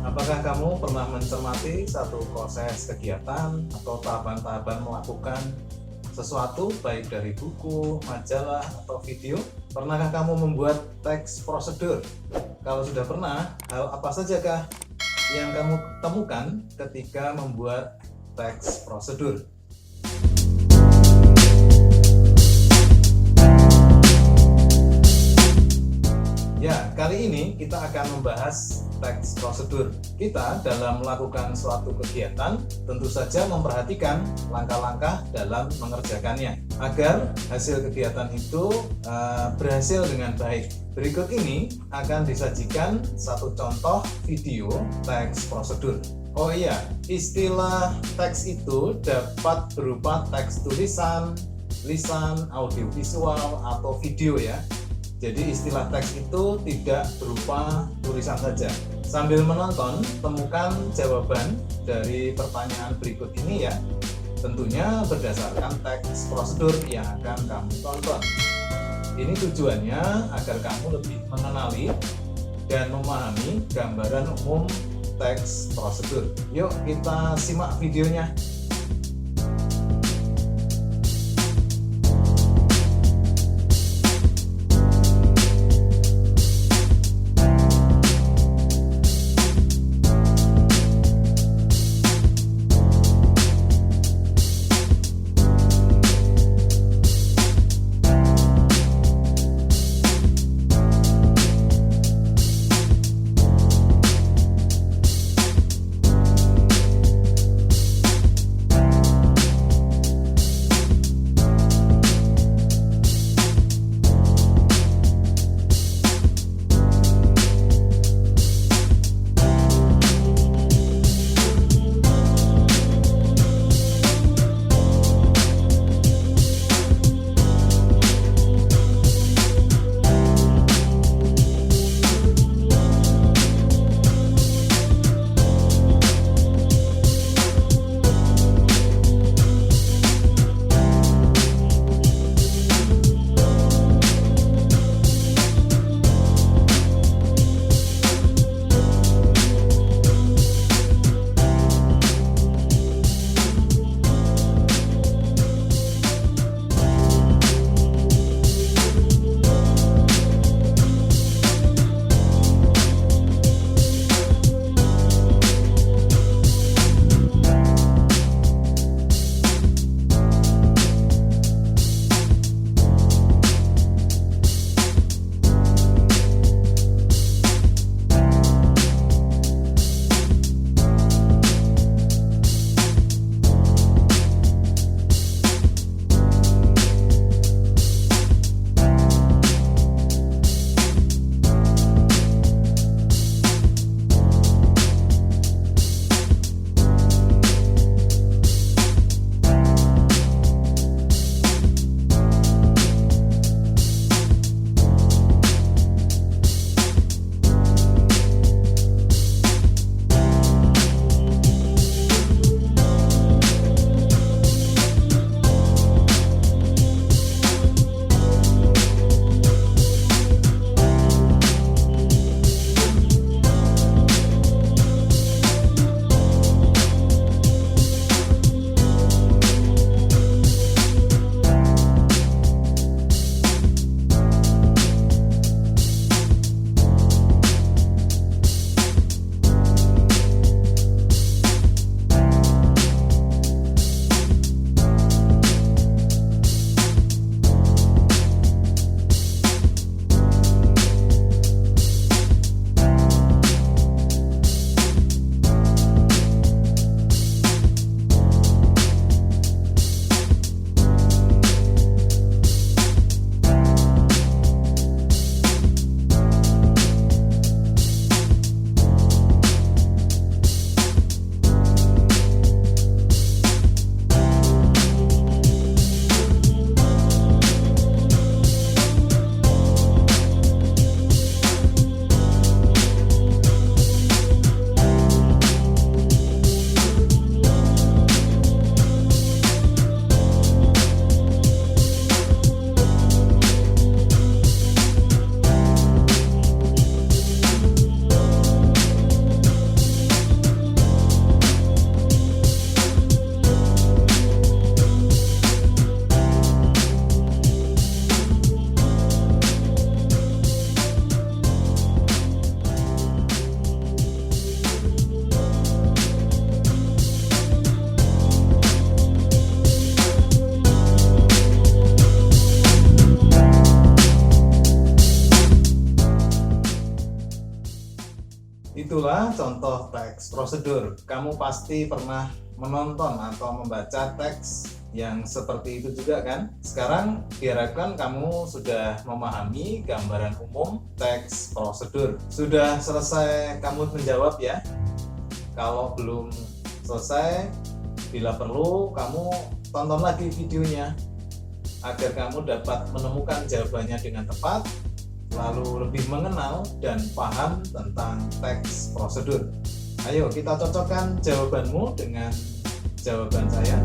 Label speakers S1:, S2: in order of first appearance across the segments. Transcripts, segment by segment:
S1: Apakah kamu pernah mencermati satu proses kegiatan atau tahapan-tahapan melakukan sesuatu baik dari buku, majalah, atau video? Pernahkah kamu membuat teks prosedur? Kalau sudah pernah, hal apa sajakah yang kamu temukan ketika membuat teks prosedur? Ya, kali ini kita akan membahas teks prosedur. Kita dalam melakukan suatu kegiatan tentu saja memperhatikan langkah-langkah dalam mengerjakannya agar hasil kegiatan itu berhasil dengan baik. Berikut ini akan disajikan satu contoh video teks prosedur. Oh iya, istilah teks itu dapat berupa teks tulisan, lisan, audiovisual, atau video ya. Jadi istilah teks itu tidak berupa tulisan saja. Sambil menonton, temukan jawaban dari pertanyaan berikut ini ya. Tentunya berdasarkan teks prosedur yang akan kamu tonton. Ini tujuannya agar kamu lebih mengenali dan memahami gambaran umum teks prosedur. Yuk kita simak videonya. Itulah contoh teks prosedur. Kamu pasti pernah menonton atau membaca teks yang seperti itu juga kan? Sekarang diharapkan kamu sudah memahami gambaran umum teks prosedur. Sudah selesai kamu menjawab ya? Kalau belum selesai, bila perlu kamu tonton lagi videonya agar kamu dapat menemukan jawabannya dengan tepat, lalu lebih mengenal dan paham tentang teks prosedur. Ayo kita cocokkan jawabanmu dengan jawaban saya.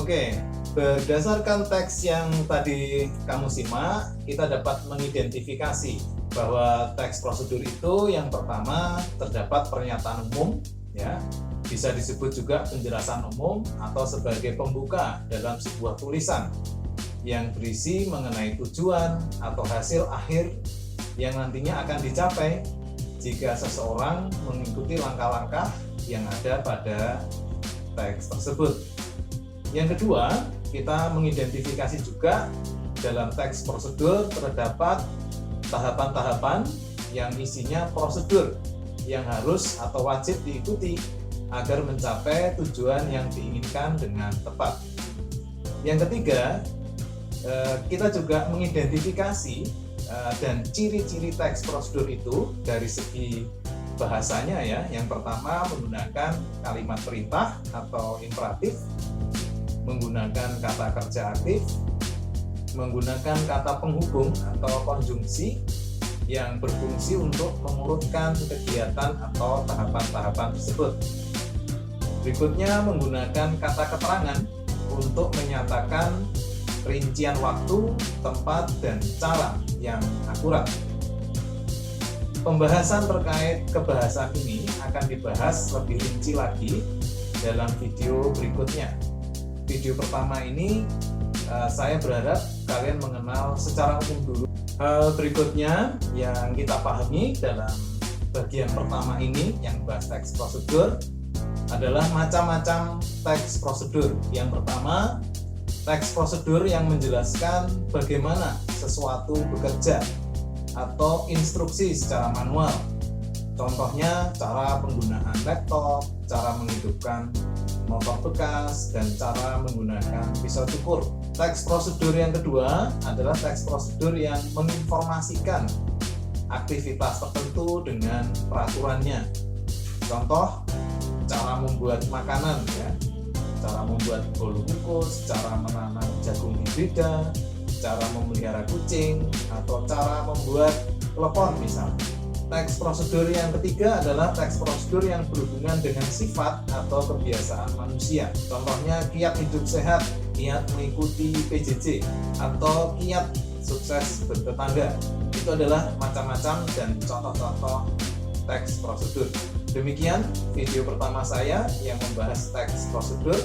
S1: Oke, berdasarkan teks yang tadi kamu simak, kita dapat mengidentifikasi bahwa teks prosedur itu yang pertama terdapat pernyataan umum, ya, bisa disebut juga penjelasan umum atau sebagai pembuka dalam sebuah tulisan yang berisi mengenai tujuan atau hasil akhir yang nantinya akan dicapai jika seseorang mengikuti langkah-langkah yang ada pada teks tersebut. Yang kedua, kita mengidentifikasi juga dalam teks prosedur terdapat tahapan-tahapan yang isinya prosedur yang harus atau wajib diikuti agar mencapai tujuan yang diinginkan dengan tepat. Yang ketiga, kita juga mengidentifikasi dan ciri-ciri teks prosedur itu dari segi bahasanya ya. Yang pertama menggunakan kalimat perintah atau imperatif, menggunakan kata kerja aktif, menggunakan kata penghubung atau konjungsi yang berfungsi untuk mengurutkan kegiatan atau tahapan-tahapan tersebut. Berikutnya menggunakan kata keterangan untuk menyatakan rincian waktu, tempat, dan cara yang akurat. Pembahasan terkait kebahasan ini akan dibahas lebih rinci lagi dalam video berikutnya. Video pertama ini saya berharap kalian mengenal secara umum dulu. Hal berikutnya yang kita pahami dalam bagian pertama ini yang bahas teks prosedur adalah macam-macam teks prosedur. Yang pertama, teks prosedur yang menjelaskan bagaimana sesuatu bekerja atau instruksi secara manual. Contohnya cara penggunaan laptop, cara menghidupkan motor bekas, dan cara menggunakan pisau cukur. Teks prosedur yang kedua adalah teks prosedur yang menginformasikan aktivitas tertentu dengan peraturannya. Contoh, cara membuat makanan ya, cara membuat bolu kukus, cara menanam jagung hibrida, cara memelihara kucing, atau cara membuat telepon misalnya. Teks prosedur yang ketiga adalah teks prosedur yang berhubungan dengan sifat atau kebiasaan manusia. Contohnya kiat hidup sehat, kiat mengikuti PJJ, atau kiat sukses bertetangga. Itu adalah macam-macam dan contoh-contoh teks prosedur. Demikian video pertama saya yang membahas teks prosedur,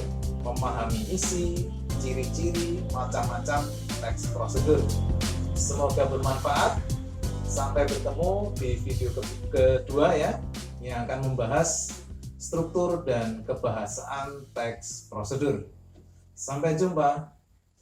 S1: memahami isi, ciri-ciri, macam-macam teks prosedur. Semoga bermanfaat. Sampai bertemu di video kedua ya, yang akan membahas struktur dan kebahasaan teks prosedur. Sampai jumpa.